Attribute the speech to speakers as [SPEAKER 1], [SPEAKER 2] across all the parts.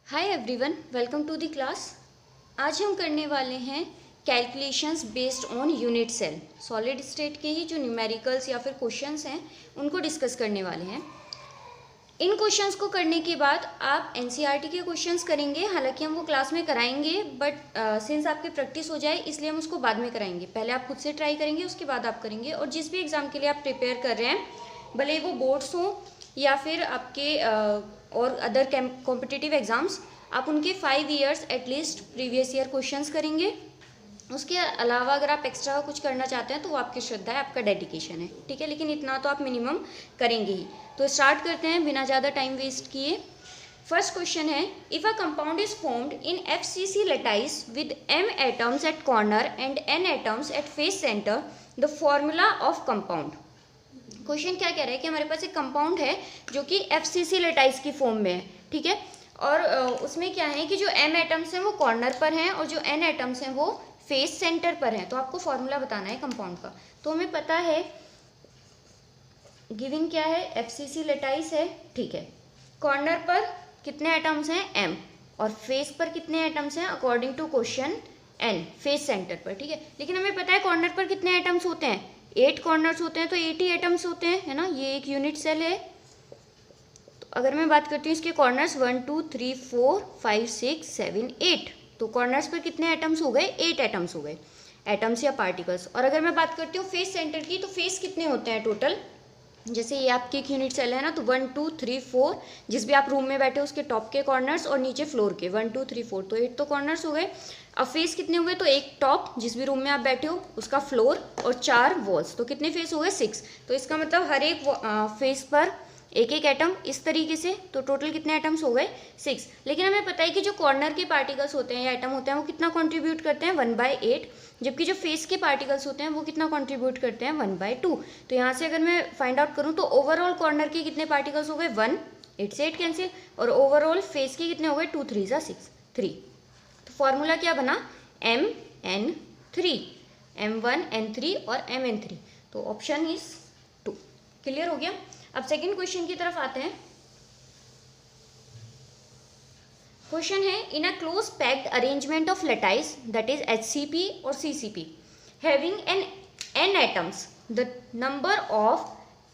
[SPEAKER 1] Hi everyone, welcome to the class. आज हम करने वाले हैं calculations based on unit cell. Solid state के ही जो न्यूमेरिकल्स या फिर क्वेश्चंस हैं उनको डिस्कस करने वाले हैं। इन क्वेश्चंस को करने के बाद आप एनसीईआरटी के क्वेश्चंस करेंगे। हालांकि हम वो क्लास में कराएंगे, बट सिंस आपकी प्रैक्टिस हो जाए इसलिए हम उसको बाद में कराएंगे। पहले आप खुद से ट्राई करेंगे, उसके बाद आप करेंगे। और जिस भी एग्ज़ाम के लिए आप प्रिपेयर कर रहे हैं, भले वो बोर्ड्स हों या फिर आपके और अदर कॉम्पिटिटिव एग्ज़ाम्स, आप उनके 5 years at least previous year questions करेंगे। उसके अलावा अगर आप एक्स्ट्रा कुछ करना चाहते हैं तो वो आपकी श्रद्धा है, आपका डेडिकेशन है, ठीक है। लेकिन इतना तो आप मिनिमम करेंगे ही। तो स्टार्ट करते हैं बिना ज़्यादा टाइम वेस्ट किए। फर्स्ट क्वेश्चन है, if a compound is formed in FCC lattice with M atoms at corner and N atoms at face centre, the formula of compound. Question क्या कह रहा है कि हमारे पास एक कंपाउंड है जो कि FCC लैटिस की फॉर्म में है, ठीक है। और उसमें क्या है कि जो M एटम्स हैं वो कॉर्नर पर हैं और जो N एटम्स हैं वो फेस सेंटर पर हैं। तो आपको फॉर्मूला बताना है कंपाउंड का। तो हमें पता है गिविंग क्या है, FCC लैटिस है, ठीक है। कॉर्नर पर कितने एटम्स हैं, M, और फेस पर कितने एटम्स हैं according to question, N, face centre पर, ठीक है। लेकिन हमें पता है कॉर्नर पर कितने एटम्स होते हैं, 8 कॉर्नर्स होते हैं, तो 8 ही एटम्स होते हैं, है ना। ये एक यूनिट सेल है। तो अगर मैं बात करती हूँ इसके कॉर्नर्स 1 2 3 4 5 6 7 8, तो कॉर्नर्स पर कितने एटम्स हो गए, 8 एटम्स हो गए, एटम्स या पार्टिकल्स। और अगर मैं बात करती हूँ फेस सेंटर की, तो फेस कितने होते हैं टोटल, जैसे ये आपकी एक यूनिट सेल है ना, तो 1 2 3 4, जिस भी आप रूम में बैठे हो उसके टॉप के कॉर्नर्स और नीचे फ्लोर के 1 2 3 4, तो 8 तो कॉर्नर्स हो गए। अब फेस कितने हुए, तो एक टॉप जिस भी रूम में आप बैठे हो उसका फ्लोर और 4 वॉल्स, तो कितने फेस हो गए, 6। तो इसका मतलब हर एक फेस पर एक एक एटम इस तरीके से, तो टोटल कितने एटम्स हो गए, 6। लेकिन हमें पता है कि जो कॉर्नर के पार्टिकल्स होते हैं या एटम होते हैं वो कितना कंट्रीब्यूट करते हैं, 1/8, जबकि जो फेस के पार्टिकल्स होते हैं वो कितना कंट्रीब्यूट करते हैं, 1/2। तो यहाँ से अगर मैं फाइंड आउट करूँ तो ओवरऑल कॉर्नर के कितने पार्टिकल्स हो गए, 1, 8 से 8 कैंसिल, और ओवरऑल फेस के कितने हो गए, 2 3 ज़ा 6, 3। तो फॉर्मूला क्या बना, MN3, M1N3 और MN3। तो ऑप्शन इज 2। क्लियर हो गया। अब सेकंड क्वेश्चन की तरफ आते हैं। क्वेश्चन है, in a close packed arrangement of lattice that is HCP और CCP having an N atoms, the number of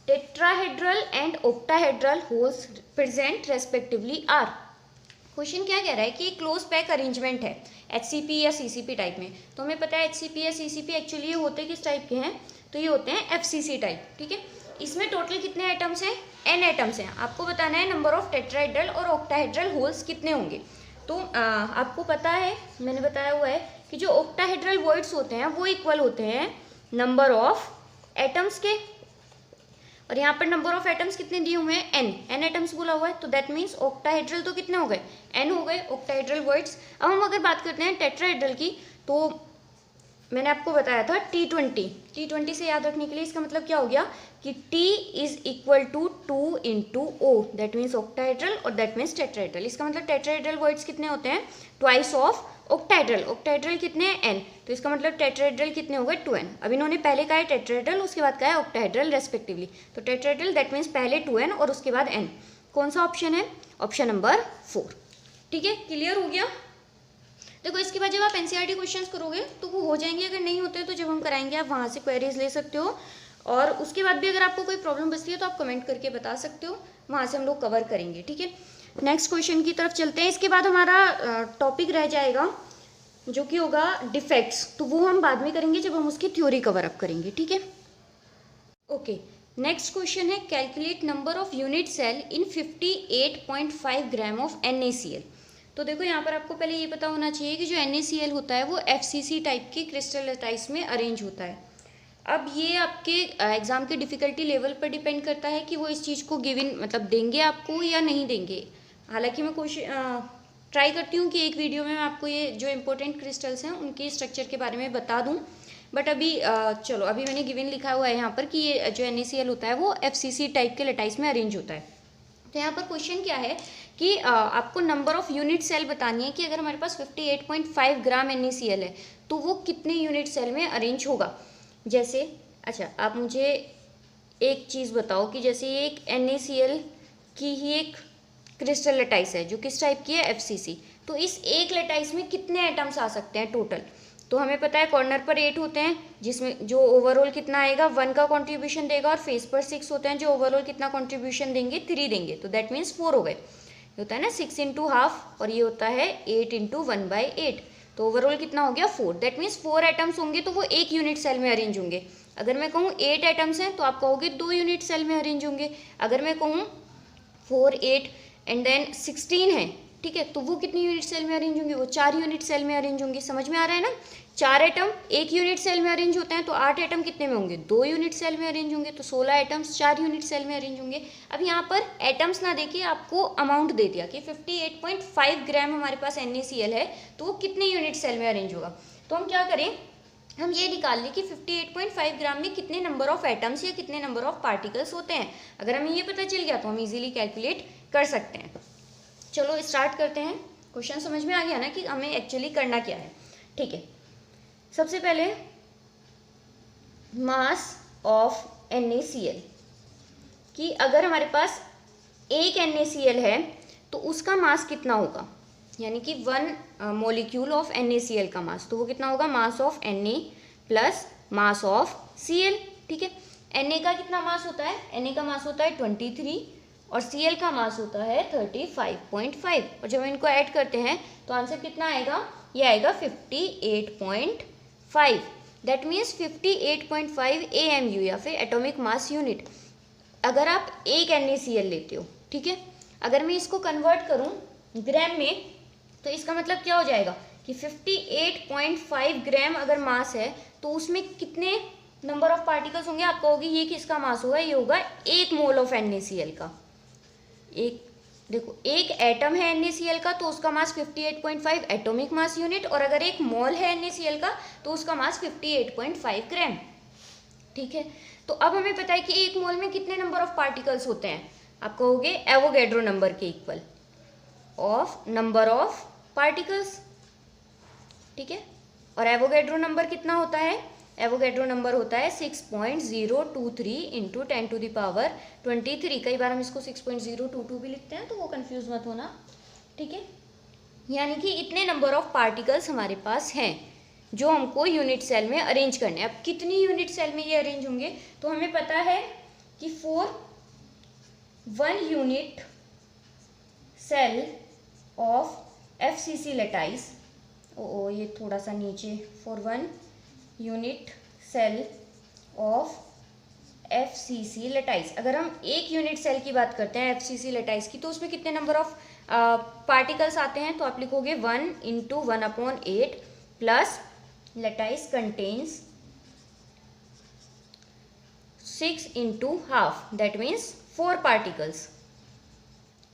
[SPEAKER 1] tetrahedral and octahedral holes present respectively are. Question क्या कह रहा है कि क्लोज पैक अरेंजमेंट है HCP या CCP type में। तो हमें पता है HCP या CCP एक्चुअली ये होते किस टाइप के हैं, तो ये होते हैं FCC टाइप, ठीक है। इसमें टोटल कितने एटम्स हैं, N एटम्स हैं। आपको बताना है नंबर ऑफ टेट्राहेड्रल और ऑक्टाहेड्रल होल्स कितने होंगे। तो आपको पता है, मैंने बताया हुआ है कि जो ऑक्टाहेड्रल वर्ड्स होते हैं वो इक्वल होते हैं नंबर ऑफ एटम्स के, और यहाँ पर नंबर ऑफ एटम्स कितने दिए हुए हैं, N एटम्स बोला हुआ है। तो दैट मीन्स ऑक्टाहेड्रल तो कितने हो गए, N हो गए ऑक्टाहेड्रल वर्ड्स। अब हम अगर बात करते हैं टेट्राहेड्रल की, तो मैंने आपको बताया था T20 से याद रखने के लिए इसका मतलब क्या हो गया कि T is equal to 2 × O, that means octahedral, और दैट मीन्स टेट्राहेड्रल। इसका मतलब टेट्राहेड्रल वर्ड्स कितने होते हैं, ट्वाइस ऑफ ऑक्टाहेड्रल। ऑक्टाहेड्रल कितने हैं, N, तो इसका मतलब टेट्राहेड्रल कितने हो गए, 2N। अब इन्होंने पहले कहा है टेट्राहेड्रल, उसके बाद कहा है ऑक्टाहेड्रल रेस्पेक्टिवली। तो टेट्राहेड्रल दैट मीन्स पहले 2N और उसके बाद N। कौन सा ऑप्शन है, ऑप्शन नंबर 4, ठीक है। क्लियर हो गया। देखो इसके बाद जब आप एनसीईआरटी क्वेश्चंस करोगे तो वो हो जाएंगे, अगर नहीं होते तो जब हम कराएंगे आप वहाँ से क्वेरीज ले सकते हो। और उसके बाद भी अगर आपको कोई प्रॉब्लम बचती है तो आप कमेंट करके बता सकते हो, वहाँ से हम लोग कवर करेंगे, ठीक है। नेक्स्ट क्वेश्चन की तरफ चलते हैं। इसके बाद हमारा टॉपिक रह जाएगा जो कि होगा डिफेक्ट्स, तो वो हम बाद में करेंगे जब हम उसकी थ्योरी कवर अप करेंगे, ठीक है। ओके, नेक्स्ट क्वेश्चन है, calculate number of unit cell in 58.5 gram of NaCl। तो देखो यहाँ पर आपको पहले ये पता होना चाहिए कि जो NaCl होता है वो FCC टाइप के क्रिस्टल लैटिस में अरेंज होता है। अब ये आपके एग्ज़ाम के डिफ़िकल्टी लेवल पर डिपेंड करता है कि वो इस चीज़ को गिवन मतलब देंगे आपको या नहीं देंगे। हालांकि मैं कोशिश ट्राई करती हूँ कि एक वीडियो में मैं आपको ये जो इम्पोर्टेंट क्रिस्टल्स हैं उनके स्ट्रक्चर के बारे में बता दूँ, बट अभी चलो अभी मैंने गिवन लिखा हुआ है यहाँ पर कि ये जो NaCl होता है वो FCC टाइप के लैटिस में अरेंज होता है। तो यहाँ पर क्वेश्चन क्या है कि आपको नंबर ऑफ यूनिट सेल बतानी है कि अगर हमारे पास 58.5 ग्राम NaCl है तो वो कितने यूनिट सेल में अरेंज होगा। जैसे अच्छा आप मुझे एक चीज़ बताओ कि जैसे ये एक NaCl की ही एक क्रिस्टल लेटाइस है जो किस टाइप की है, FCC। तो इस एक लेटाइस में कितने एटम्स आ सकते हैं टोटल? तो हमें पता है कॉर्नर पर 8 होते हैं, जिसमें जो ओवरऑल कितना आएगा 1 का कंट्रीब्यूशन देगा, और फेस पर 6 होते हैं जो ओवरऑल कितना कंट्रीब्यूशन देंगे, 3 देंगे। तो दैट मीन्स 4 हो गए। ये होता है ना 6 इंटू हाफ, और ये होता है 8 इंटू 1/8। तो ओवरऑल कितना हो गया 4। दैट मीन्स 4 एटम्स होंगे तो वो एक यूनिट सेल में अरेंज होंगे। अगर मैं कहूँ 8 एटम्स हैं तो आप कहोगे 2 यूनिट सेल में अरेंज होंगे। अगर मैं कहूँ 4, 8 एंड देन 16 है, ठीक है, तो वो कितनी यूनिट सेल में अरेंज होंगे, वो 4 यूनिट सेल में अरेंज होंगे। समझ में आ रहा है ना? 4 एटम एक यूनिट सेल में अरेंज होते हैं, तो 8 एटम कितने में होंगे, 2 यूनिट सेल में अरेंज होंगे। तो 16 एटम्स 4 यूनिट सेल में अरेंज होंगे। अब यहाँ पर एटम्स ना देखिए, आपको अमाउंट दे दिया कि 58.5 ग्राम हमारे पास NaCl है, तो वो कितने यूनिट सेल में अरेंज होगा। तो हम क्या करें, हम ये निकाल लें कि 58.5 ग्राम में कितने नंबर ऑफ एटम्स या कितने नंबर ऑफ पार्टिकल्स होते हैं। अगर हमें ये पता चल गया तो हम इजीली कैलकुलेट कर सकते हैं। चलो स्टार्ट करते हैं। क्वेश्चन समझ में आ गया ना कि हमें एक्चुअली करना क्या है। ठीक है, सबसे पहले मास ऑफ NaCl कि अगर हमारे पास एक NaCl है तो उसका मास कितना होगा, यानी कि 1 मोलिक्यूल ऑफ NaCl का मास, तो वो कितना होगा, mass of Na plus mass of Cl। ठीक है, Na का कितना मास होता है, Na का मास होता है 23 और Cl का मास होता है 35.5, और जब हम इनको ऐड करते हैं तो आंसर कितना आएगा, ये आएगा 58.5। दैट मीन्स 58.5 AMU या फिर एटॉमिक मास यूनिट। अगर आप एक NaCl लेते हो, ठीक है, अगर मैं इसको कन्वर्ट करूं ग्राम में तो इसका मतलब क्या हो जाएगा कि 58.5 ग्राम अगर मास है तो उसमें कितने नंबर ऑफ पार्टिकल्स होंगे। आप कहोगे ये किसका मास होगा, ये होगा 1 मोल ऑफ NaCl का। एक देखो, एक एटम है NaCl का तो उसका मास 58.5 एटॉमिक मास यूनिट, और अगर 1 मोल है NaCl का तो उसका मास 58.5 ग्राम। ठीक है, तो अब हमें पता है कि 1 मोल में कितने नंबर ऑफ पार्टिकल्स होते हैं। आप कहोगे एवोगैड्रो नंबर के equal of number of particles. ठीक है, और एवोगैड्रो नंबर कितना होता है, एवोगैड्रो नंबर होता है 6.023 इंटू 10⁻23। कई बार हम इसको 6.022 भी लिखते हैं, तो वो कंफ्यूज मत होना। ठीक है, यानी कि इतने नंबर ऑफ पार्टिकल्स हमारे पास हैं जो हमको यूनिट सेल में अरेंज करने हैं। अब कितनी यूनिट सेल में ये अरेंज होंगे, तो हमें पता है कि for 1 unit cell of FCC lattice, ये थोड़ा सा नीचे, for 1 unit cell of FCC lattice, अगर हम एक यूनिट सेल की बात करते हैं FCC लेटाइस की, तो उसमें कितने नंबर ऑफ पार्टिकल्स आते हैं। तो आप लिखोगे 1 into 1/8 plus lattice contains 6 into half, that means 4 particles.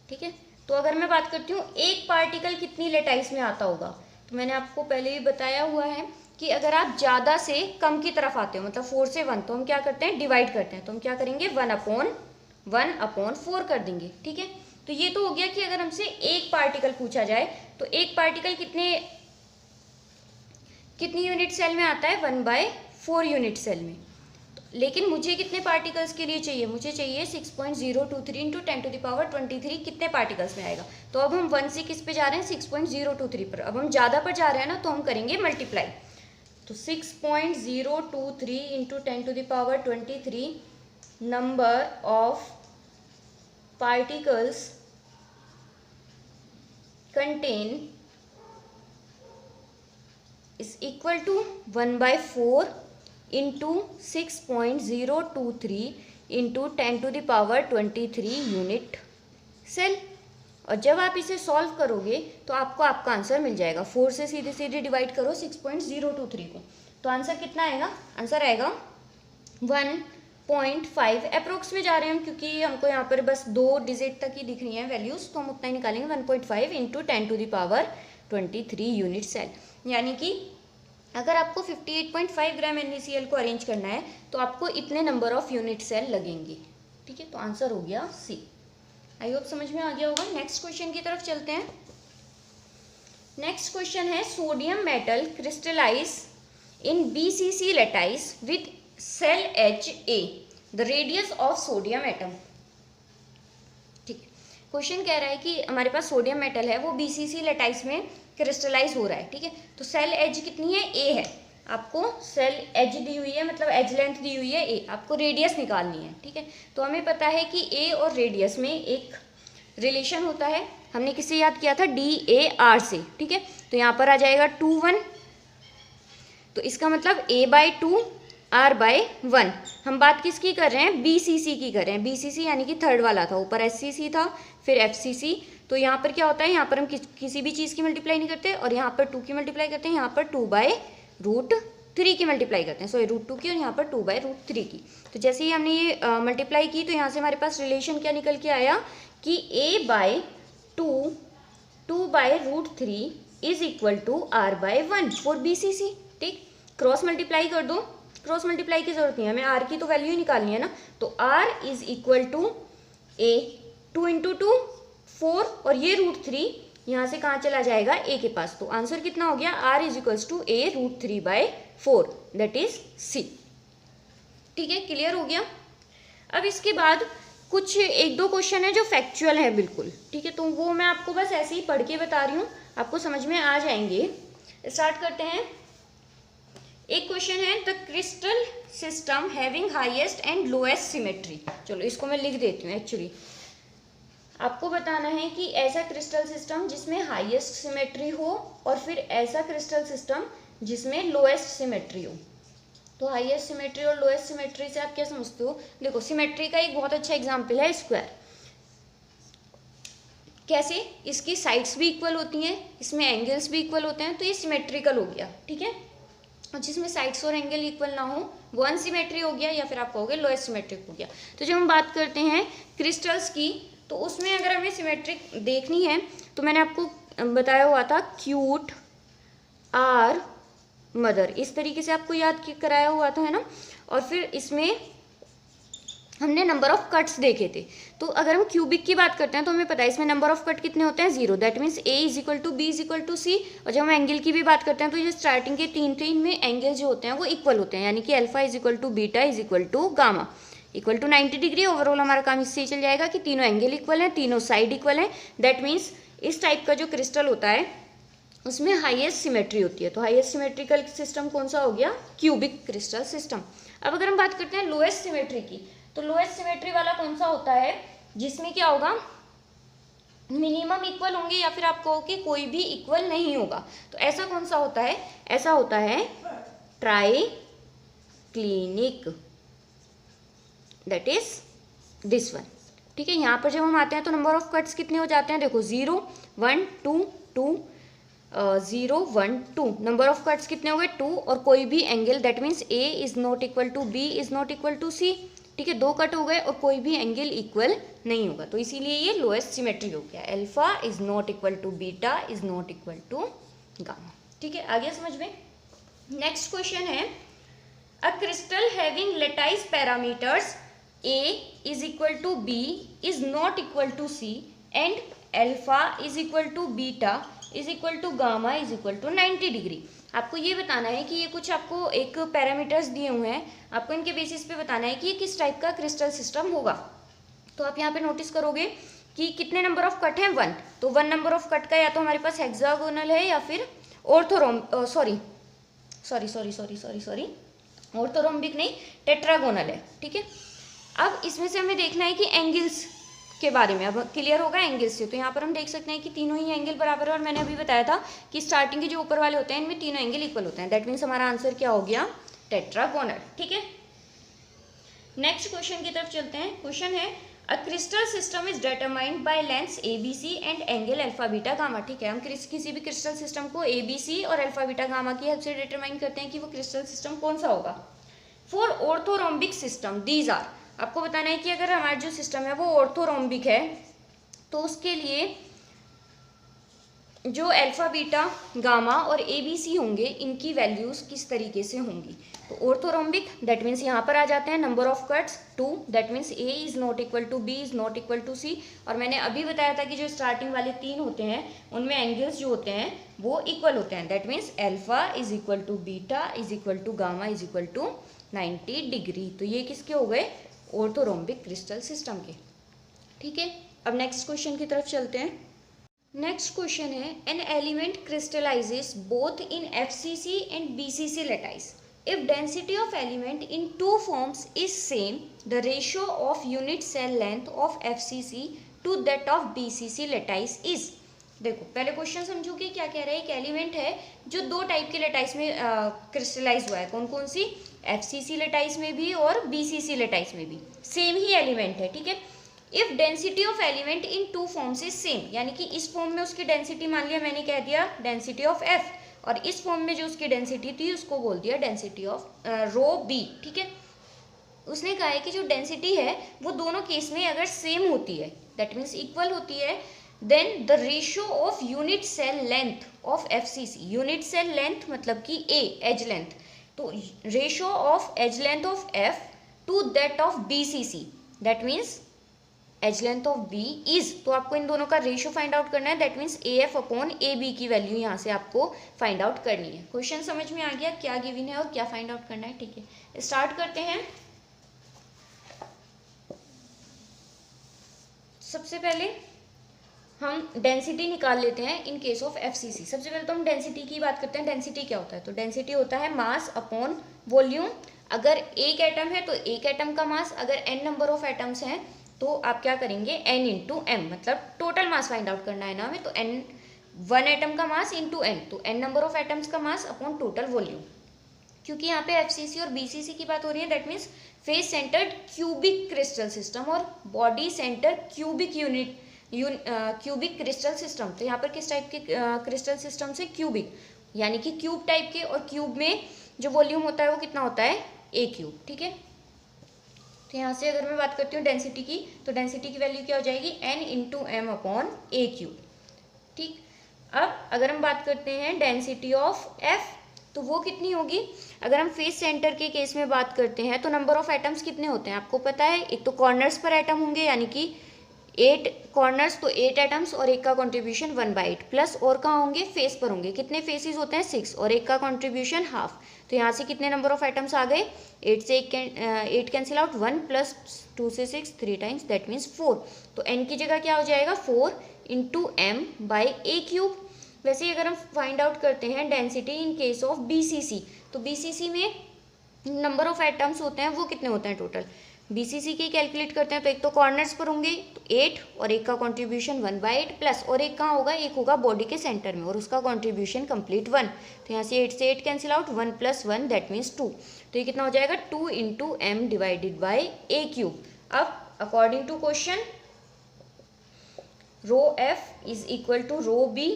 [SPEAKER 1] ठीक है, तो अगर मैं बात करती हूँ एक पार्टिकल कितनी लेटाइस में आता होगा, तो मैंने आपको पहले भी बताया हुआ है कि अगर आप ज़्यादा से कम की तरफ आते हो, मतलब 4 से 1, तो हम क्या करते हैं, डिवाइड करते हैं। तो हम क्या करेंगे, 1/4 कर देंगे। ठीक है, तो ये तो हो गया कि अगर हमसे एक पार्टिकल पूछा जाए तो एक पार्टिकल कितनी यूनिट सेल में आता है, 1/4 यूनिट सेल में। लेकिन मुझे कितने पार्टिकल्स के लिए चाहिए, मुझे चाहिए 6.023 इंटू 10⁻23 कितने पार्टिकल्स में आएगा। तो अब हम 1 से किस पे जा रहे हैं, 6.023 पर। अब हम ज़्यादा पर जा रहे हैं ना, तो हम करेंगे मल्टीप्लाई। तो 6.023 into 10⁻23 number of particles contain is equal to 1/4 into 6.023 into 10⁻23 unit cell. और जब आप इसे सॉल्व करोगे तो आपको आपका आंसर मिल जाएगा। 4 से सीधे सीधे डिवाइड करो 6.023 को, तो आंसर कितना आएगा, आंसर आएगा 1.5 अप्रोक्स में जा रहे हैं हम, क्योंकि हमको यहाँ पर बस 2 डिजिट तक ही दिख रही हैं वैल्यूज़, तो हम उतना ही निकालेंगे। 1.5 इंटू 10⁻23 यूनिट सेल, यानी कि अगर आपको 58.5 ग्राम NaCl को अरेंज करना है तो आपको इतने नंबर ऑफ यूनिट सेल लगेंगे। ठीक है, तो आंसर हो गया C। आई होप समझ में आ गया होगा। नेक्स्ट क्वेश्चन की तरफ चलते हैं। नेक्स्ट क्वेश्चन है, sodium metal crystallize in BCC lattice with cell HA, the radius of sodium atom. ठीक है, क्वेश्चन कह रहा है कि हमारे पास सोडियम मेटल है, वो BCC लेटाइस में क्रिस्टलाइज हो रहा है, ठीक है। तो सेल एज कितनी है, A है। आपको सेल एज दी हुई है, मतलब एज लेंथ दी हुई है A, आपको रेडियस निकालनी है, ठीक है। तो हमें पता है कि A और रेडियस में एक रिलेशन होता है, हमने किससे याद किया था, DAR से, ठीक है। तो यहाँ पर आ जाएगा 2:1, तो इसका मतलब A/2 R/1। हम बात किसकी कर रहे हैं, BCC की कर रहे हैं। BCC यानी कि थर्ड वाला था, ऊपर SCC था, फिर FCC। तो यहाँ पर क्या होता है, यहाँ पर हम किसी भी चीज़ की मल्टीप्लाई नहीं करते, और यहाँ पर 2 की मल्टीप्लाई करते हैं, यहाँ पर 2/√3 की मल्टीप्लाई करते हैं, सॉरी √2 की, और यहाँ पर 2/√3 की। तो जैसे ही हमने ये मल्टीप्लाई की, तो यहाँ से हमारे पास रिलेशन क्या निकल के आया कि A/2 2/√3 is equal to R/1 for BCC, ठीक। क्रॉस मल्टीप्लाई कर दो, क्रॉस मल्टीप्लाई की जरूरत नहीं है, हमें R की तो वैल्यू ही निकालनी है ना। तो R is equal to A, 2 × 2 4, और ये √3 यहाँ से कहाँ चला जाएगा, A के पास। तो आंसर कितना हो गया, R is equals to A √3/4, that is C, ठीक है। क्लियर हो गया। अब इसके बाद कुछ 1-2 क्वेश्चन है जो फैक्चुअल है बिल्कुल, ठीक है। तो वो मैं आपको बस ऐसे ही पढ़ के बता रही हूँ, आपको समझ में आ जाएंगे। स्टार्ट करते हैं। एक क्वेश्चन है, the crystal system having highest and lowest symmetry. चलो इसको मैं लिख देती हूँ। एक्चुअली आपको बताना है कि ऐसा क्रिस्टल सिस्टम जिसमें हाईएस्ट सिमेट्री हो, और फिर ऐसा क्रिस्टल सिस्टम जिसमें लोएस्ट सिमेट्री हो। तो हाईएस्ट सिमेट्री और लोएस्ट सिमेट्री से आप क्या समझते हो, देखो सिमेट्री का एक बहुत अच्छा एग्जाम्पल है स्क्वायर। कैसे, इसकी साइड्स भी इक्वल होती हैं, इसमें एंगल्स भी इक्वल होते हैं, तो ये सिमेट्रिकल हो गया, ठीक है। और जिसमें साइड्स और एंगल इक्वल ना हो वो अनसिमेट्री हो गया, या फिर आप कहोगे लोएस्ट सिमेट्रिक हो गया। तो जब हम बात करते हैं क्रिस्टल्स की, तो उसमें अगर हमें सिमेट्रिक देखनी है, तो मैंने आपको बताया हुआ था क्यूट आर मदर, इस तरीके से आपको याद कराया हुआ था, है ना। और फिर इसमें हमने नंबर ऑफ कट्स देखे थे। तो अगर हम क्यूबिक की बात करते हैं, तो हमें पता है इसमें नंबर ऑफ कट कितने होते हैं, 0, that means A is equal to B is equal to C। और जब हम एंगल की भी बात करते हैं, तो ये स्टार्टिंग के 3 थे, इनमें एंगल जो होते हैं वो इक्वल होते हैं, यानी कि alpha is equal to beta is equal to gamma equal to 90 degree. Overall हमारा काम इससे ही चल जाएगा कि तीनों एंगल इक्वल हैं, तीनों साइड इक्वल हैं। दैट मीन्स इस टाइप का जो क्रिस्टल होता है उसमें हाईएस्ट सिमेट्री होती है। तो हाईएस्ट सिमेट्रिकल सिस्टम कौन सा हो गया, क्यूबिक क्रिस्टल सिस्टम। अब अगर हम बात करते हैं लोएस्ट सिमेट्री की, तो लोएस्ट सिमेट्री वाला कौन सा होता है, जिसमें क्या होगा, मिनिमम इक्वल होंगे, या फिर आप कहो कि कोई भी इक्वल नहीं होगा। तो ऐसा कौन सा होता है, ऐसा होता है triclinic, that is this one, ठीक है। यहाँ पर जब हम आते हैं तो नंबर ऑफ कट्स कितने हो जाते हैं, देखो 0 1 2 2 0 1 2, नंबर ऑफ कट्स कितने हो गए 2, और कोई भी angle, that means A is not equal to B is not equal to C, ठीक है। 2 कट हो गए और कोई भी एंगल इक्वल नहीं होगा, तो इसीलिए ये लोएस्ट सिमेट्री हो गया। Alpha is not equal to beta is not equal to gamma, ठीक है। आ गया समझ में। नेक्स्ट क्वेश्चन है, a crystal having lattice parameters A is equal to B is not equal to C and alpha is equal to beta is equal to gamma is equal to 90 degree. आपको ये बताना है कि ये कुछ आपको एक पैरामीटर्स दिए हुए हैं, आपको इनके बेसिस पे बताना है कि ये किस टाइप का क्रिस्टल सिस्टम होगा। तो आप यहाँ पे नोटिस करोगे कि कितने नंबर ऑफ कट हैं, 1। तो 1 नंबर ऑफ कट का या तो हमारे पास हेक्सागोनल है, या फिर ऑर्थोरोम्बिक नहीं, टेट्रागोनल है, ठीक है। अब इसमें से हमें देखना है कि एंगल्स के बारे में, अब क्लियर होगा एंगल्स से। तो यहाँ पर हम देख सकते हैं कि तीनों ही एंगल बराबर है, और मैंने अभी बताया था कि स्टार्टिंग के जो ऊपर वाले होते हैं इनमें तीनों एंगल इक्वल होते हैं, दैट मीन्स हमारा आंसर क्या हो गया, टेट्रागोनल, ठीक है। नेक्स्ट क्वेश्चन की तरफ चलते हैं। क्वेश्चन है, a crystal system is determined by lengths ABC and angle alpha beta gamma, ठीक है। हम किसी भी क्रिस्टल सिस्टम को ABC और अल्फा बीटा गामा की हेल्प से डिटरमाइन करते हैं कि वो क्रिस्टल सिस्टम कौन सा होगा। For orthorhombic system these are, आपको बताना है कि अगर हमारा जो सिस्टम है वो ऑर्थोरोम्बिक है, तो उसके लिए जो अल्फा बीटा गामा और ABC होंगे, इनकी वैल्यूज किस तरीके से होंगी। तो ऑर्थोरोम्बिक दैट मीन्स यहाँ पर आ जाते हैं number of cuts 2, that means A is not equal to B is not equal to C। और मैंने अभी बताया था कि जो स्टार्टिंग वाले 3 होते हैं उनमें एंगल्स जो होते हैं वो इक्वल होते हैं, that means alpha is equal to beta is equal to gamma is equal to 90 degree. तो ये किसके हो गए, ऑर्थोरोम्बिक क्रिस्टल सिस्टम के, ठीक है। अब नेक्स्ट क्वेश्चन की तरफ चलते हैं। नेक्स्ट क्वेश्चन है, an element crystallises both in FCC and BCC lattice. If density of element in two forms is same, the ratio of unit cell length of FCC to that of BCC lattice is। देखो पहले question समझो कि क्या कह रहा है। एक element है जो दो टाइप के लेटाइस में क्रिस्टलाइज हुआ है। कौन कौन सी? FCC लेटाइस में भी और BCC लेटाइस में भी। सेम ही एलिमेंट है, ठीक है। If density of element in two forms is same, यानी कि इस फॉर्म में उसकी डेंसिटी मान लिया मैंने कह दिया डेंसिटी ऑफ F, और इस फॉर्म में जो उसकी डेंसिटी थी उसको बोल दिया डेंसिटी ऑफ रो बी, ठीक है। उसने कहा है कि जो डेंसिटी है वो दोनों केस में अगर सेम होती है, दैट मीन्स इक्वल होती है, then the ratio of unit cell length of FCC, unit cell length मतलब कि एज लेंथ, तो ratio of edge length of F to that of BCC, that means edge length of B is, तो आपको इन दोनों का ratio find out करना है। That means AF upon AB की वैल्यू यहाँ से आपको फाइंड आउट करनी है। क्वेश्चन समझ में आ गया क्या गिवन है और क्या फाइंड आउट करना है, ठीक है। स्टार्ट करते हैं। सबसे पहले हम डेंसिटी निकाल लेते हैं इन केस ऑफ FCC। सबसे पहले तो हम डेंसिटी की बात करते हैं। डेंसिटी क्या होता है? तो डेंसिटी होता है मास अपॉन वॉल्यूम। अगर एक एटम है तो एक एटम का मास, अगर n नंबर ऑफ एटम्स हैं तो आप क्या करेंगे n इंटू m, मतलब टोटल मास फाइंड आउट करना है ना हमें, तो n वन एटम का मास इंटू n, तो n नंबर ऑफ एटम्स का मास अपॉन टोटल वॉल्यूम। क्योंकि यहाँ पे FCC और BCC की बात हो रही है, that means face centred cubic crystal system और body centre cubic cubic crystal system. तो यहाँ पर किस टाइप के क्रिस्टल सिस्टम से? क्यूबिक, यानी कि क्यूब टाइप के, और क्यूब में जो वॉल्यूम होता है वो कितना होता है? A क्यूब, ठीक है। तो यहाँ से अगर मैं बात करती हूँ डेंसिटी की, तो डेंसिटी की वैल्यू क्या हो जाएगी? n into M upon A cube, ठीक। अब अगर हम बात करते हैं डेंसिटी ऑफ F, तो वो कितनी होगी? अगर हम फेस सेंटर के केस में बात करते हैं तो नंबर ऑफ एटम्स कितने होते हैं आपको पता है। एक तो कॉर्नर्स पर एटम होंगे, यानी कि 8 कॉर्नर्स, तो 8 एटम्स, और एक का कॉन्ट्रीब्यूशन 1/8, प्लस और कहाँ होंगे? फेस पर होंगे। कितने फेसेस होते हैं? 6, और एक का कॉन्ट्रीब्यूशन हाफ। तो यहाँ से कितने नंबर ऑफ एटम्स आ गए? 8 से 8 कैंसिल आउट, 1 प्लस 2 से 6, 3 टाइम्स, दैट मीन्स 4। तो n की जगह क्या हो जाएगा? 4 into M by A cube. वैसे ही अगर हम फाइंड आउट करते हैं density in case of BCC, तो BCC में नंबर ऑफ एटम्स होते हैं वो कितने होते हैं टोटल? BCC की कैलकुलेट करते हैं तो एक तो कॉर्नर्स पर होंगे तो 8, और एक का कॉन्ट्रीब्यूशन 1/8, प्लस और एक कहाँ होगा? एक होगा बॉडी के सेंटर में, और उसका कॉन्ट्रीब्यूशन कंप्लीट 1। तो यहाँ से 8 से 8 cancel out, 1 plus 1 that means 2। तो ये कितना हो जाएगा? 2 into M divided by A cube. अब according to question, rho F is equal to rho B,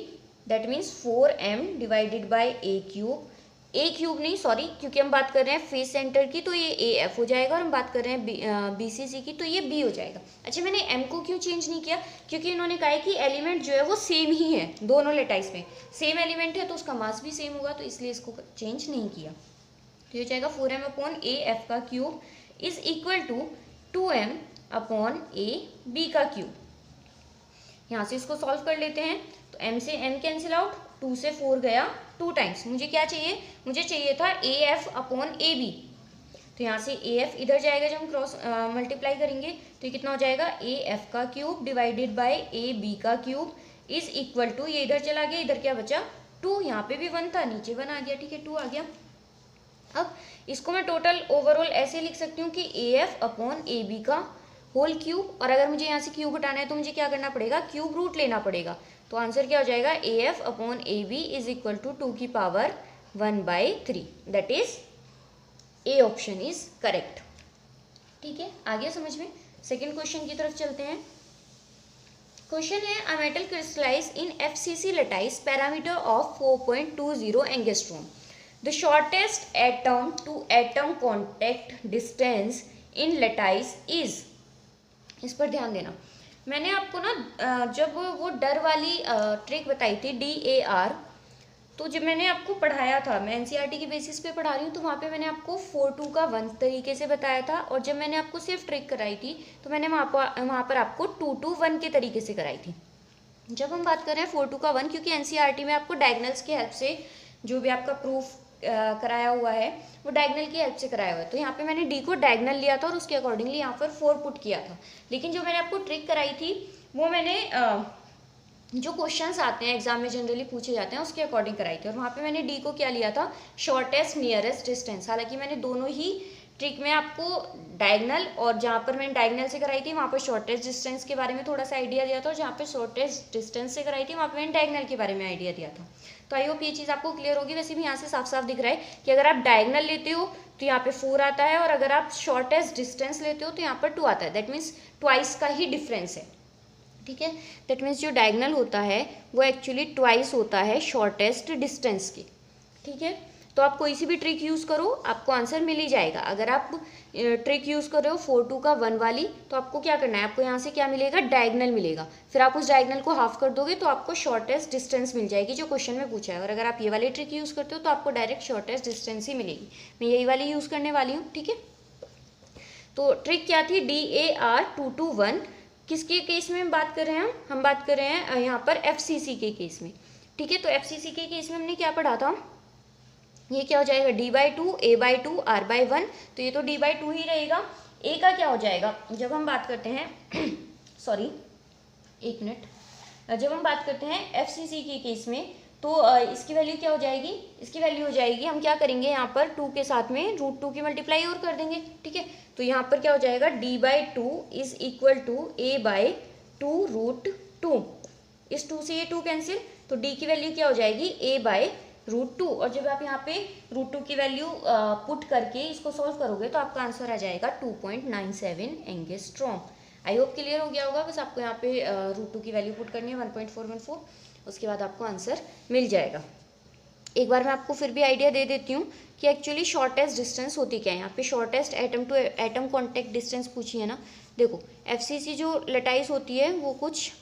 [SPEAKER 1] that means 4m divided by A cube. A cube नहीं, सॉरी, क्योंकि हम बात कर रहे हैं फेस सेंटर की तो ये AF हो जाएगा, और हम बात कर रहे हैं BCC की तो ये B हो जाएगा। अच्छा, मैंने M को क्यों चेंज नहीं किया? क्योंकि इन्होंने कहा है कि एलिमेंट जो है वो सेम ही है, दोनों लेटाइस में सेम एलिमेंट है तो उसका मास भी सेम होगा, तो इसलिए इसको चेंज नहीं किया। तो ये हो जाएगा 4m अपॉन AF का cube is equal to 2m upon AB का क्यूब। यहाँ से इसको सॉल्व कर लेते हैं, तो m से m कैंसिल आउट, 2 से 4 गया 2 टाइम्स। मुझे क्या चाहिए? मुझे चाहिए था AF अपॉन AB। तो यहाँ से AF इधर जाएगा, जब हम क्रॉस मल्टीप्लाई करेंगे तो ये कितना हो जाएगा? AF का क्यूब डिवाइडेड बाय AB का क्यूब इज इक्वल टू, ये इधर चला गया, इधर क्या बचा? 2। यहाँ पे भी 1 था, नीचे 1 आ गया, ठीक है, 2 आ गया। अब इसको मैं टोटल ओवरऑल ऐसे लिख सकती हूँ कि AF अपॉन AB का होल क्यूब, और अगर मुझे यहाँ से क्यूब हटाना है तो मुझे क्या करना पड़ेगा? क्यूब रूट लेना पड़ेगा। तो आंसर क्या हो जाएगा? AF upon AB is equal to 2 की power 1/3, that is A option is correct, ठीक है। आ गया समझ में? सेकेंड क्वेश्चन की तरफ चलते हैं। क्वेश्चन है, a metal crystallize in FCC lattice parameter of 4.20 angstrom. The shortest atom to atom contact distance in lattice is. इस पर ध्यान देना। मैंने आपको ना जब वो डर वाली ट्रिक बताई थी DAR, तो जब मैंने आपको पढ़ाया था, मैं NCERT की बेसिस पे पढ़ा रही हूँ, तो वहाँ पे मैंने आपको 4-2 का 1 तरीके से बताया था, और जब मैंने आपको सिर्फ ट्रिक कराई थी तो मैंने वहाँ पर आपको 2-2-1 के तरीके से कराई थी। जब हम बात कर रहे हैं 4-2 का 1, क्योंकि NCERT में आपको डायगनल्स की हेल्प से जो भी आपका प्रूफ कराया हुआ है वो डायगनल की हेल्प से कराया हुआ है, तो यहाँ पे मैंने D को डायगनल लिया था और उसके अकॉर्डिंगली यहाँ पर 4 पुट किया था। लेकिन जो मैंने आपको ट्रिक कराई थी वो मैंने जो क्वेश्चंस आते हैं एग्जाम में जनरली पूछे जाते हैं उसके अकॉर्डिंग कराई थी। और वहाँ पे मैंने डी को क्या लिया था, शॉर्टेस्ट नियरेस्ट डिस्टेंस। हालांकि मैंने दोनों ही ट्रिक में आपको डायगनल, और जहाँ पर मैंने डायगनल से कराई थी वहाँ पर शॉर्टेस्ट डिस्टेंस के बारे में थोड़ा सा आइडिया दिया था, और जहाँ पे शॉर्टेस्ट डिस्टेंस से कराई थी वहाँ पर मैंने डायगनल के बारे में आइडिया दिया था। तो आई होप ये चीज़ आपको क्लियर होगी। वैसे भी यहाँ से साफ साफ दिख रहा है कि अगर आप डायगनल लेते हो तो यहाँ पे 4 आता है, और अगर आप शॉर्टेस्ट डिस्टेंस लेते हो तो यहाँ पर 2 आता है। दैट मीन्स ट्वाइस का ही डिफरेंस है, ठीक है। दैट मीन्स जो डायगनल होता है वो एक्चुअली ट्वाइस होता है शॉर्टेस्ट डिस्टेंस की, ठीक है। तो आप कोई सी भी ट्रिक यूज़ करो आपको आंसर मिल ही जाएगा। अगर आप ट्रिक यूज़ कर रहे हो 4 2 का 1 वाली, तो आपको क्या करना है, आपको यहाँ से क्या मिलेगा, डायगनल मिलेगा। फिर आप उस डायगनल को हाफ कर दोगे तो आपको शॉर्टेस्ट डिस्टेंस मिल जाएगी जो क्वेश्चन में पूछा है। और अगर आप ये वाली ट्रिक यूज़ करते हो तो आपको डायरेक्ट शॉर्टेस्ट डिस्टेंस ही मिलेगी। मैं यही वाली यूज़ करने वाली हूँ, ठीक है। तो ट्रिक क्या थी, DAR 2 to 1। किसके केस में हम बात कर रहे हैं, हम बात कर रहे हैं यहाँ पर FCC के केस में, ठीक है। तो FCC के केस में हमने क्या पढ़ा था, ये क्या हो जाएगा, D/2 A/2 R/1। तो ये तो D/2 ही रहेगा। A का क्या हो जाएगा, जब हम बात करते हैं सॉरी एक मिनट, जब हम बात करते हैं FCC के केस में तो इसकी वैल्यू क्या हो जाएगी, इसकी वैल्यू हो जाएगी, हम क्या करेंगे यहाँ पर 2 के साथ में √2 की मल्टीप्लाई और कर देंगे, ठीक है। तो यहाँ पर क्या हो जाएगा, D/2 is equal to A/2 √2। इस 2 से ये 2 कैंसिल, तो D की वैल्यू क्या हो जाएगी, A/√2। और जब आप यहाँ पे √2 की वैल्यू पुट करके इसको सोल्व करोगे तो आपका आंसर आ जाएगा 2.97 एंगस्ट्रॉम। आई होप क्लियर हो गया होगा। बस आपको यहाँ पे √2 की वैल्यू पुट करनी है 1.414, उसके बाद आपको आंसर मिल जाएगा। एक बार मैं आपको फिर भी आइडिया दे देती हूँ कि एक्चुअली शॉर्टेस्ट डिस्टेंस होती क्या है। यहाँ पे shortest atom to atom contact distance पूछी है ना। देखो FCC जो लेटाइस होती है वो कुछ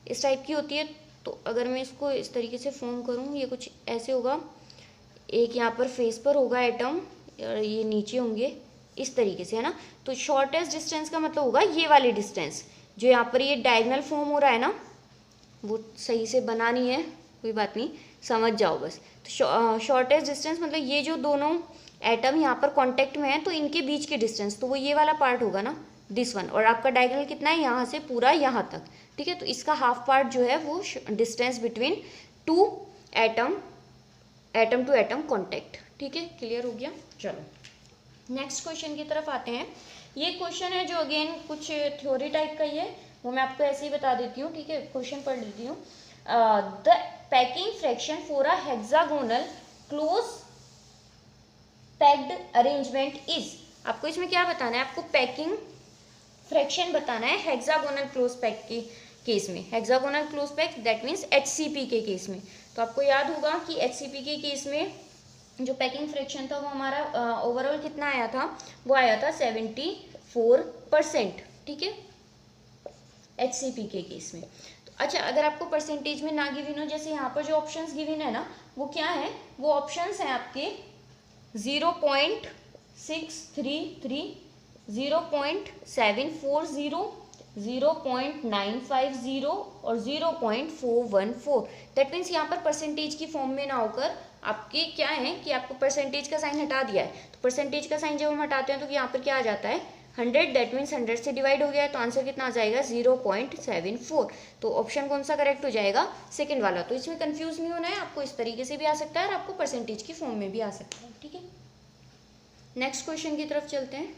[SPEAKER 1] इस टाइप की होती है। तो अगर मैं इसको इस तरीके से फॉर्म करूँ, ये कुछ ऐसे होगा, एक यहाँ पर फेस पर होगा एटम और ये नीचे होंगे इस तरीके से, है ना। तो शॉर्टेस्ट डिस्टेंस का मतलब होगा ये वाली डिस्टेंस, जो यहाँ पर ये डायगनल फॉर्म हो रहा है ना, वो सही से बनानी है, कोई बात नहीं, समझ जाओ बस। तो शॉर्टेस्ट डिस्टेंस मतलब ये जो दोनों एटम यहाँ पर कांटेक्ट में है तो इनके बीच के डिस्टेंस, तो वो ये वाला पार्ट होगा ना, दिस वन। और आपका डायगोनल कितना है, यहाँ से पूरा यहाँ तक, ठीक है। तो इसका हाफ पार्ट जो है वो distance between 2 atom to atom contact, ठीक है। क्लियर हो गया। चलो नेक्स्ट क्वेश्चन की तरफ आते हैं। ये क्वेश्चन है जो अगेन कुछ थ्योरी टाइप का ही है, वो मैं आपको ऐसे ही बता देती हूँ, ठीक है। क्वेश्चन पढ़ लेती हूँ। The packing fraction for a hexagonal close packed arrangement is. आपको इसमें क्या बताना है, आपको पैकिंग फ्रैक्शन बताना है हेक्सागोनल क्लोज पैक के केस में। Hexagonal close pack that means HCP के केस में। तो आपको याद होगा कि HCP के केस में जो पैकिंग फ्रैक्शन था वो हमारा ओवरऑल कितना आया था, वो आया था 74%, ठीक है, HCP के केस में। तो अच्छा, अगर आपको परसेंटेज में ना गिवन हो, जैसे यहाँ पर जो ऑप्शंस गिवन है ना, वो क्या है, वो ऑप्शंस हैं आपके 0.633, 0.740, 0.950 और 0.414। दैट मीन्स यहाँ पर परसेंटेज की फॉर्म में ना होकर आपके क्या है कि आपको परसेंटेज का साइन हटा दिया है। तो परसेंटेज का साइन जब हम हटाते हैं तो यहाँ पर क्या आ जाता है, 100। दैट मीन्स 100 से डिवाइड हो गया है, तो आंसर कितना आ जाएगा, 0.74। तो ऑप्शन कौन सा करेक्ट हो जाएगा, सेकंड वाला। तो इसमें कंफ्यूज नहीं होना है, आपको इस तरीके से भी आ सकता है और आपको परसेंटेज की फॉर्म में भी आ सकता है, ठीक है। नेक्स्ट क्वेश्चन की तरफ चलते हैं।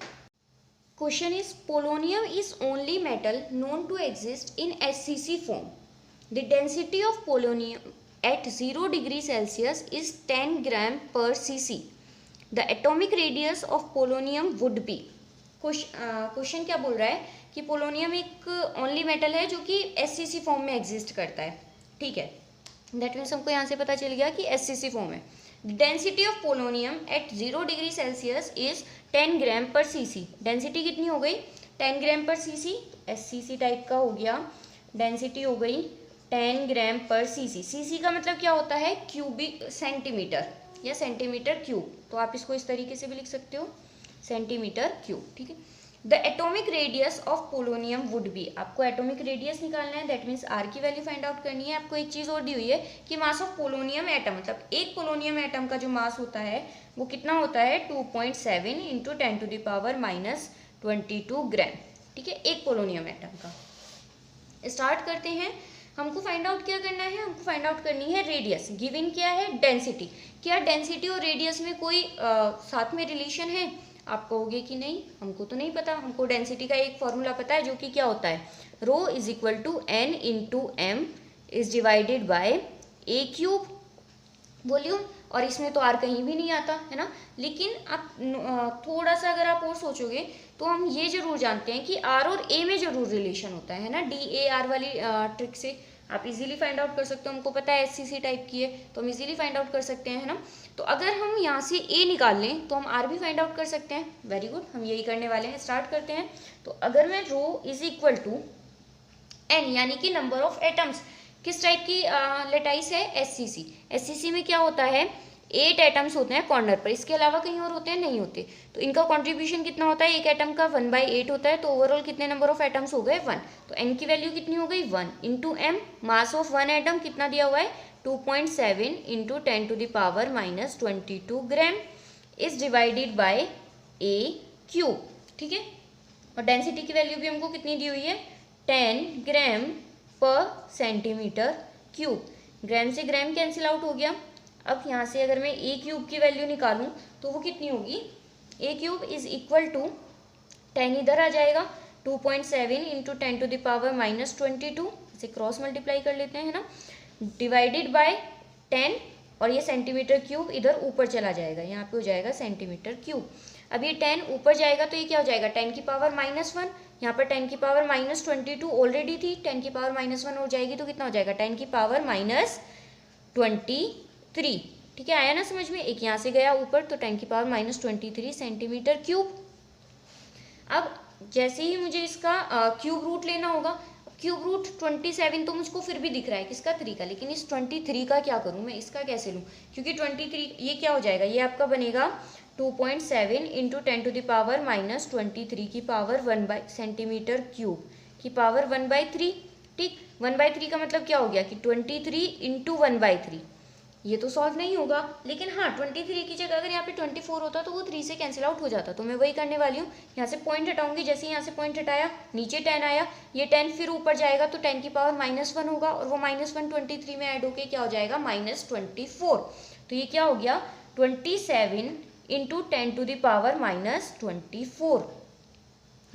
[SPEAKER 1] Question is polonium is only metal known to exist in HCC form. The density of polonium at 0 degree Celsius is 10 gram per cc. The atomic radius of polonium would be। Question क्या बोल रहा है कि polonium एक only metal है जो कि HCC form में एग्जिस्ट करता है, ठीक है। दैट मीन्स हमको यहाँ से पता चल गया कि HCC फॉर्म है। Density of polonium at 0 degree Celsius is 10 gram per cc। Density कितनी हो गई, 10 gram per cc, HCC type का हो गया, डेंसिटी हो गई 10 ग्राम पर cc। cc का मतलब क्या होता है, क्यूबिक सेंटीमीटर या सेंटीमीटर क्यूब। तो आप इसको इस तरीके से भी लिख सकते हो, सेंटीमीटर क्यूब, ठीक है। The atomic radius of polonium would be. आपको एटॉमिक रेडियस निकालना है, दैट मीन्स R की वैल्यू फाइंड आउट करनी है। आपको एक चीज़ और दी हुई है कि मास ऑफ पोलोनियम एटम, मतलब एक पोलोनियम एटम का जो मास होता है वो कितना होता है, 2.7 × 10⁻⁻22 ग्राम, ठीक है, एक पोलोनियम एटम का। स्टार्ट करते हैं। हमको फाइंड आउट क्या करना है, हमको फाइंड आउट करनी है रेडियस। गिवन क्या है, डेंसिटी। क्या डेंसिटी और रेडियस में कोई साथ में रिलेशन है? आप कहोगे कि नहीं, हमको तो नहीं पता। हमको डेंसिटी का एक फॉर्मूला पता है जो कि क्या होता है, rho is equal to N into M is divided by A cube volume, और इसमें तो आर कहीं भी नहीं आता है ना। लेकिन आप थोड़ा सा अगर आप और सोचोगे तो हम ये जरूर जानते हैं कि आर और ए में जरूर रिलेशन होता है ना, डी ए आर वाली ट्रिक से आप इजीली फाइंड आउट कर सकते हो। हमको पता है एससीसी टाइप की है तो हम इजीली फाइंड आउट कर सकते हैं, है ना। तो अगर हम यहाँ से ए निकाल लें तो हम आर भी फाइंड आउट कर सकते हैं। वेरी गुड, हम यही करने वाले हैं। स्टार्ट करते हैं। तो अगर मैं रो इज इक्वल टू एन यानी कि नंबर ऑफ एटम्स, किस टाइप की लेटाइस है, एससीसी। एससीसी में क्या होता है, 8 एटम्स होते हैं कॉर्नर पर, इसके अलावा कहीं और होते हैं, नहीं होते। तो इनका कंट्रीब्यूशन कितना होता है, एक एटम का 1/8 होता है। तो ओवरऑल कितने नंबर ऑफ एटम्स हो गए, 1। तो एन की वैल्यू कितनी हो गई, 1 into M. Mass of 1 atom कितना दिया हुआ है, 2.7 into 10⁻⁻22 gram is divided by A cube, ठीक है। और डेंसिटी की वैल्यू भी हमको कितनी दी हुई है, 10 ग्राम पर सेंटीमीटर क्यूब। ग्राम से ग्राम कैंसिल आउट हो गया। अब यहाँ से अगर मैं ए क्यूब की वैल्यू निकालूं तो वो कितनी होगी, ए क्यूब इज इक्वल टू 10 इधर आ जाएगा, 2.7 इंटू 10⁻⁻22, इसे क्रॉस मल्टीप्लाई कर लेते हैं ना, डिवाइडेड बाय 10, और ये सेंटीमीटर क्यूब इधर ऊपर चला जाएगा, यहाँ पे हो जाएगा सेंटीमीटर क्यूब। अब ये 10 ऊपर जाएगा तो ये क्या हो जाएगा, 10⁻⁻1। यहाँ पर 10⁻22 ऑलरेडी थी, 10⁻1 हो जाएगी तो कितना हो जाएगा, 10⁻23, ठीक है। आया ना समझ में, एक यहाँ से गया ऊपर तो 10⁻23 सेंटीमीटर क्यूब। अब जैसे ही मुझे इसका क्यूब रूट लेना होगा, क्यूब रूट 27 तो मुझको फिर भी दिख रहा है, किसका, 3 का। लेकिन इस 23 का क्या करूँ मैं, इसका कैसे लूँ, क्योंकि 23 ये क्या हो जाएगा, ये आपका बनेगा 2.7 इंटू 10⁻⁻23 की पावर 1 सेंटीमीटर क्यूब की पावर 1/3, ठीक। 1/3 का मतलब क्या हो गया कि 23 इंटू 1/3, ये तो सॉल्व नहीं होगा। लेकिन हाँ, 23 की जगह अगर यहाँ पे 24 होता तो वो 3 से कैंसिल आउट हो जाता। तो मैं वही करने वाली हूँ, यहाँ से पॉइंट हटाऊंगी। जैसे यहाँ से पॉइंट हटाया, नीचे 10 आया, ये 10 फिर ऊपर जाएगा तो 10⁻⁻1 होगा, और वो -1 23 में ऐड होके क्या हो जाएगा, -24। तो ये क्या हो गया, 27 इंटू 10⁻⁻24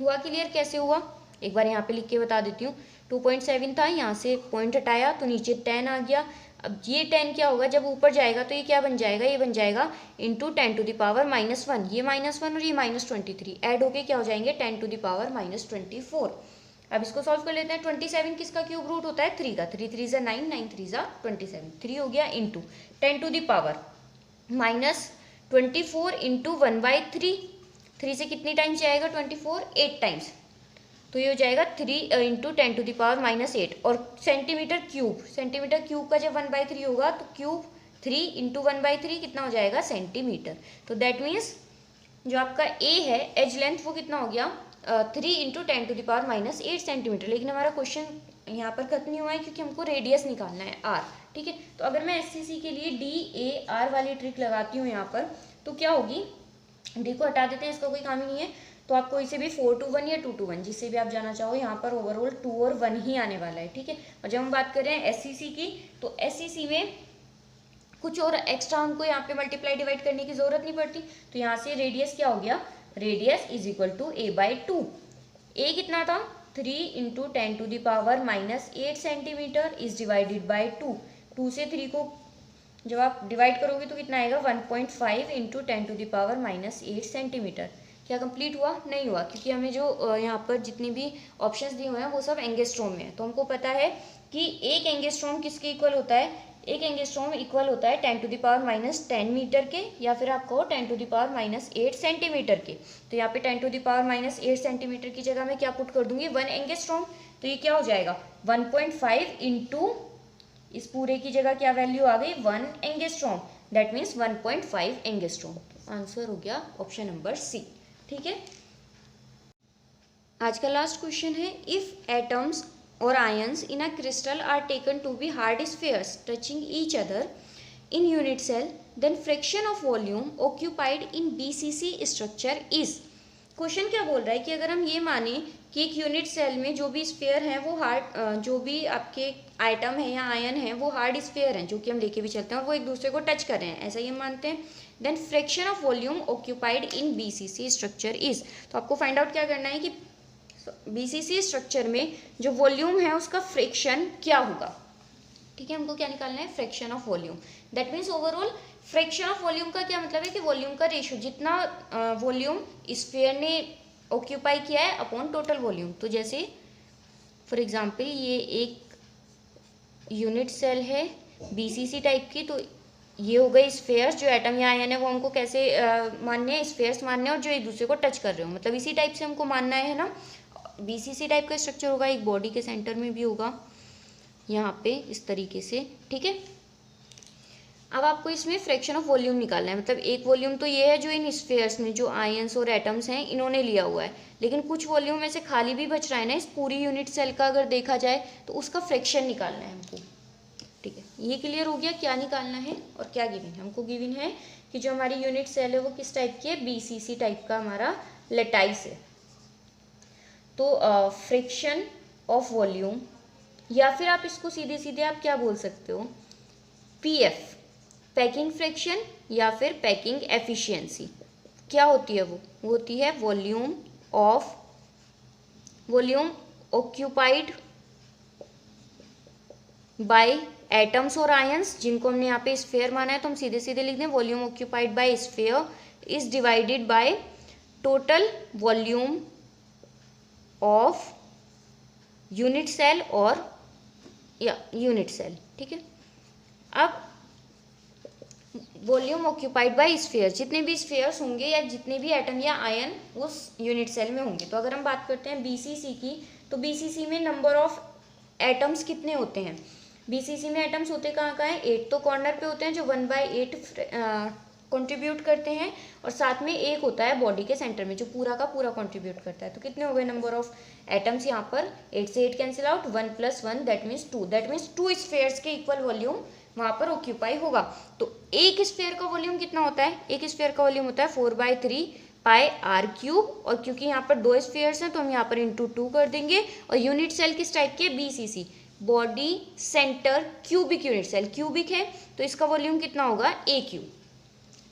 [SPEAKER 1] हुआ। क्लियर कैसे हुआ, एक बार यहाँ पे लिख के बता देती हूँ। 2.7 था, यहाँ से पॉइंट हटाया तो नीचे 10 आ गया। अब ये 10 क्या होगा, जब ऊपर जाएगा तो ये क्या बन जाएगा, ये बन जाएगा इंटू 10⁻⁻1, ये -1 और ये -23 ऐड होके क्या हो जाएंगे, 10⁻⁻24। अब इसको सॉल्व कर लेते हैं। 27 किसका क्यूब रूट होता है, 3 का, 3 3 ज़ा 9, 9 3 ज़ा 27, 3 हो गया इंटू 10⁻⁻24 इंटू 1/3, 3 से कितनी टाइम्स जाएगा 24, 8 टाइम्स, तो ये हो जाएगा 3 इंटू 10⁻⁻8। और सेंटीमीटर क्यूब का जब 1/3 होगा तो क्यूब 3 इंटू 1/3 कितना हो जाएगा, सेंटीमीटर। तो दैट मीन्स जो आपका ए है, एज लेंथ, वो कितना हो गया, 3 इंटू 10⁻⁸ सेंटीमीटर। लेकिन हमारा क्वेश्चन यहाँ पर खत्म नहीं हुआ है, क्योंकि हमको रेडियस निकालना है, आर, ठीक है। तो अगर मैं एससीसी के लिए DAR वाली ट्रिक लगाती हूँ यहाँ पर, तो क्या होगी, डी को हटा देते हैं, इसका कोई काम ही नहीं है। तो आपको इसे भी 4 to 1 या 2 to 1 जिससे भी आप जाना चाहो, यहाँ पर ओवरऑल 2 और 1 ही आने वाला है, ठीक है। और जब हम बात कर रहे हैं एससीसी की, तो एससीसी में कुछ और एक्स्ट्रा हमको यहाँ पे मल्टीप्लाई डिवाइड करने की जरूरत नहीं पड़ती। तो यहाँ से रेडियस क्या हो गया, radius is equal to a/2। A कितना था, 3 into 10⁻⁻8 centimetre is divided by 2। 2 से 3 को जब आप डिवाइड करोगे तो कितना आएगा, 1.5 इंटू 10⁻⁸ सेंटीमीटर। क्या कंप्लीट हुआ, नहीं हुआ, क्योंकि हमें जो यहाँ पर जितनी भी ऑप्शंस दिए हुए हैं वो सब एंगस्ट्रॉम में है। तो हमको पता है कि एक एंगस्ट्रॉम किसके इक्वल होता है, एक एंगस्ट्रॉम इक्वल होता है 10⁻⁻10 मीटर के, या फिर आप कहो 10⁻⁸ सेंटीमीटर के। तो यहाँ पे 10⁻⁸ सेंटीमीटर की जगह मैं क्या पुट कर दूंगी, 1 एंगस्ट्रॉम। तो ये क्या हो जाएगा, 1.5 इंटू इस पूरे की जगह क्या वैल्यू आ गई, 1 एंगस्ट्रॉम, दैट मीन्स 1.5 एंगस्ट्रॉम। तो आंसर हो गया ऑप्शन नंबर सी, ठीक है। आज का लास्ट क्वेश्चन है, if atoms or ions in a crystal are taken to be hard spheres touching each other in unit cell, then fraction of volume occupied in BCC structure is। Question क्या बोल रहा है कि अगर हम ये माने कि एक यूनिट सेल में जो भी स्फीयर है वो हार्ड, जो भी आपके आइटम है या आयन है वो हार्ड स्फीयर हैं जो कि हम लेके भी चलते हैं और वो एक दूसरे को टच कर रहे हैं, ऐसा ही हम मानते हैं। Then fraction of volume occupied in BCC structure is, तो आपको फाइंड आउट क्या करना है कि बीसीसी स्ट्रक्चर में जो वॉल्यूम है उसका फ्रैक्शन क्या होगा। ठीक है, हमको क्या निकालना है, fraction of volume. That means overall fraction of volume का क्या मतलब है कि वॉल्यूम का रेशियो, जितना वॉल्यूम स्फीयर ने ऑक्यूपाई किया है अपॉन टोटल वॉल्यूम। तो जैसे फॉर एग्जांपल ये एक यूनिट सेल है बीसीसी टाइप की, तो ये हो गए स्फीयर्स, जो एटम या आयन है वो हमको कैसे मानने हैं, स्फीयर्स मानने हैं और जो एक दूसरे को टच कर रहे हो, मतलब इसी टाइप से हमको मानना है ना। बीसीसी टाइप का स्ट्रक्चर होगा, एक बॉडी के सेंटर में भी होगा यहाँ पे इस तरीके से। ठीक है, अब आपको इसमें फ्रैक्शन ऑफ वॉल्यूम निकालना है, मतलब एक वॉल्यूम तो ये है जो इन स्फीयर्स में जो आयंस और एटम्स हैं इन्होंने लिया हुआ है, लेकिन कुछ वॉल्यूम में से खाली भी बच रहा है ना इस पूरी यूनिट सेल का, अगर देखा जाए तो उसका फ्रैक्शन निकालना है हमको। ठीक है, ये क्लियर हो गया क्या निकालना है और क्या गिवन है। हमको गिवन है कि जो हमारी यूनिट सेल है वो किस टाइप की है, बीसीसी टाइप का हमारा लेटाइस है। तो फ्रैक्शन ऑफ वॉल्यूम, या फिर आप इसको सीधे सीधे आप क्या बोल सकते हो, पीएफ, पैकिंग फ्रैक्शन या फिर पैकिंग एफिशिएंसी। क्या होती है वो होती है वॉल्यूम ऑक्यूपाइड बाय एटम्स और आयंस, जिनको हमने यहाँ पे स्फीयर माना है तो हम सीधे सीधे लिख दें volume occupied by sphere is divided by total volume of unit cell और या यूनिट सेल। ठीक है, अब वॉल्यूम ऑक्यूपाइड बाय स्फीयर, जितने भी स्फीयर्स होंगे या जितने भी एटम या आयन उस यूनिट सेल में होंगे। तो अगर हम बात करते हैं बीसीसी की, तो बीसीसी में नंबर ऑफ एटम्स कितने होते हैं, बीसीसी में एटम्स होते कहाँ कहाँ हैं, 8 तो कॉर्नर पे होते हैं जो 1/8 कंट्रीब्यूट करते हैं, और साथ में एक होता है बॉडी के सेंटर में जो पूरा का पूरा कंट्रीब्यूट करता है। तो कितने हो गए नंबर ऑफ एटम्स यहाँ पर, 8 से 8 cancel out, 1 + 1 that means 2, that means 2 spheres के इक्वल वॉल्यूम वहाँ पर ऑक्यूपाई होगा। तो एक स्फीयर का वॉल्यूम कितना होता है, एक स्फीयर का वॉल्यूम होता है 4/3 पाई r3, और क्योंकि यहाँ पर 2 स्फीयर्स हैं तो हम यहाँ पर इंटू 2 कर देंगे। और यूनिट सेल किस टाइप की है, BCC, body centre cubic unit cell, cubic है तो इसका वॉल्यूम कितना होगा, a3।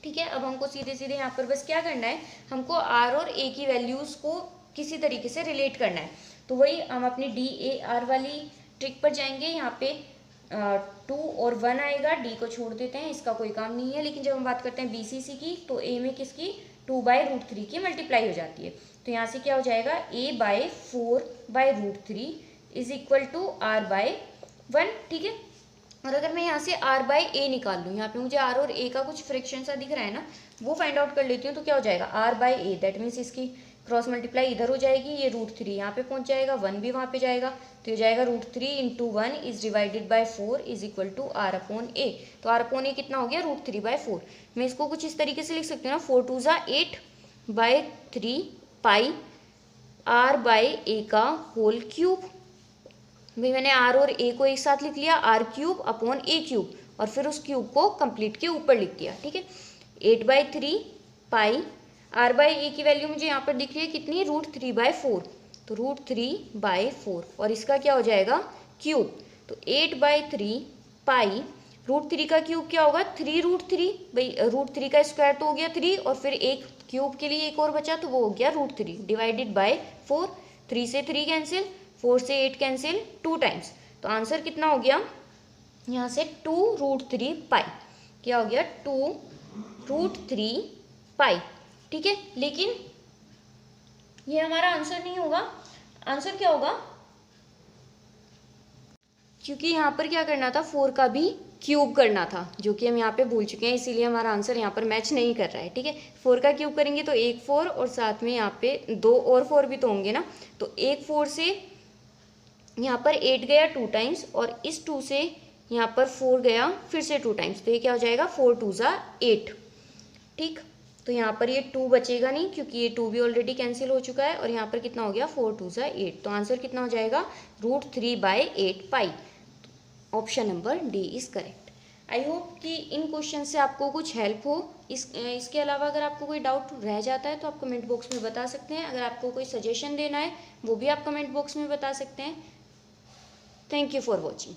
[SPEAKER 1] ठीक है, अब हमको सीधे सीधे यहाँ पर बस क्या करना है, हमको r और a की वैल्यूज़ को किसी तरीके से रिलेट करना है। तो वही हम अपनी DAR वाली ट्रिक पर जाएंगे। यहाँ पे 2 और 1 आएगा, d को छोड़ देते हैं, इसका कोई काम नहीं है। लेकिन जब हम बात करते हैं बीसीसी की तो a में किसकी, 2/√3 की मल्टीप्लाई हो जाती है। तो यहाँ से क्या हो जाएगा, a/4/√3 is equal to r/1। ठीक है, और अगर मैं यहाँ से r/a निकाल लूँ, यहाँ पे मुझे r और a का कुछ फ्रैक्शन सा दिख रहा है ना, वो फाइंड आउट कर लेती हूँ। तो क्या हो जाएगा, r/a दैट मीन्स इसकी क्रॉस मल्टीप्लाई इधर हो जाएगी, ये √3 यहाँ पे पहुँच जाएगा, 1 भी वहाँ पे जाएगा, तो ये जाएगा √3 × 1 is divided by 4 is equal to r/a। तो r/a कितना हो गया, √3/4। मैं इसको कुछ इस तरीके से लिख सकती हूँ ना, 4 2 = 8/3 पाई r/a का होल क्यूब। भाई मैंने r और a को एक साथ लिख लिया, r³/a³ और फिर उस क्यूब को कंप्लीट के ऊपर लिख दिया। ठीक है, 8/3 पाई r/a की वैल्यू मुझे यहाँ पर दिख रही है कितनी, √3/4, तो √3/4 और इसका क्या हो जाएगा, क्यूब। तो 8/3 पाई √3 का क्यूब क्या होगा, 3√3, भाई √3 का स्क्वायर तो हो गया 3 और फिर एक क्यूब के लिए एक और बचा तो वो हो गया √3 डिवाइडेड बाय 4, 3 से 3 कैंसिल, 4 से 8 कैंसिल 2 टाइम्स। तो आंसर कितना हो गया यहाँ से 2√3 पाई, क्या हो गया 2√3 पाई। ठीक है, लेकिन ये हमारा आंसर नहीं होगा। आंसर क्या होगा, क्योंकि यहाँ पर क्या करना था, 4 का भी क्यूब करना था जो कि हम यहाँ पे भूल चुके हैं, इसीलिए हमारा आंसर यहाँ पर मैच नहीं कर रहा है। ठीक है, 4 का क्यूब करेंगे तो एक 4 और साथ में यहाँ पे 2 और 4 भी तो होंगे ना, तो एक 4 से यहाँ पर 8 गया 2 टाइम्स और इस 2 से यहाँ पर 4 गया फिर से 2 टाइम्स, तो ये क्या हो जाएगा 4 2 = 8। ठीक, तो यहाँ पर ये 2 बचेगा नहीं क्योंकि ये 2 भी ऑलरेडी कैंसिल हो चुका है और यहाँ पर कितना हो गया 4 2 = 8। तो आंसर कितना हो जाएगा √3/8 पाई। Option number D is correct. I hope कि इन क्वेश्चन से आपको कुछ हेल्प हो। इसके अलावा अगर आपको कोई डाउट रह जाता है तो आप कमेंट बॉक्स में बता सकते हैं। अगर आपको कोई सजेशन देना है वो भी आप कमेंट बॉक्स में बता सकते हैं। Thank you for watching.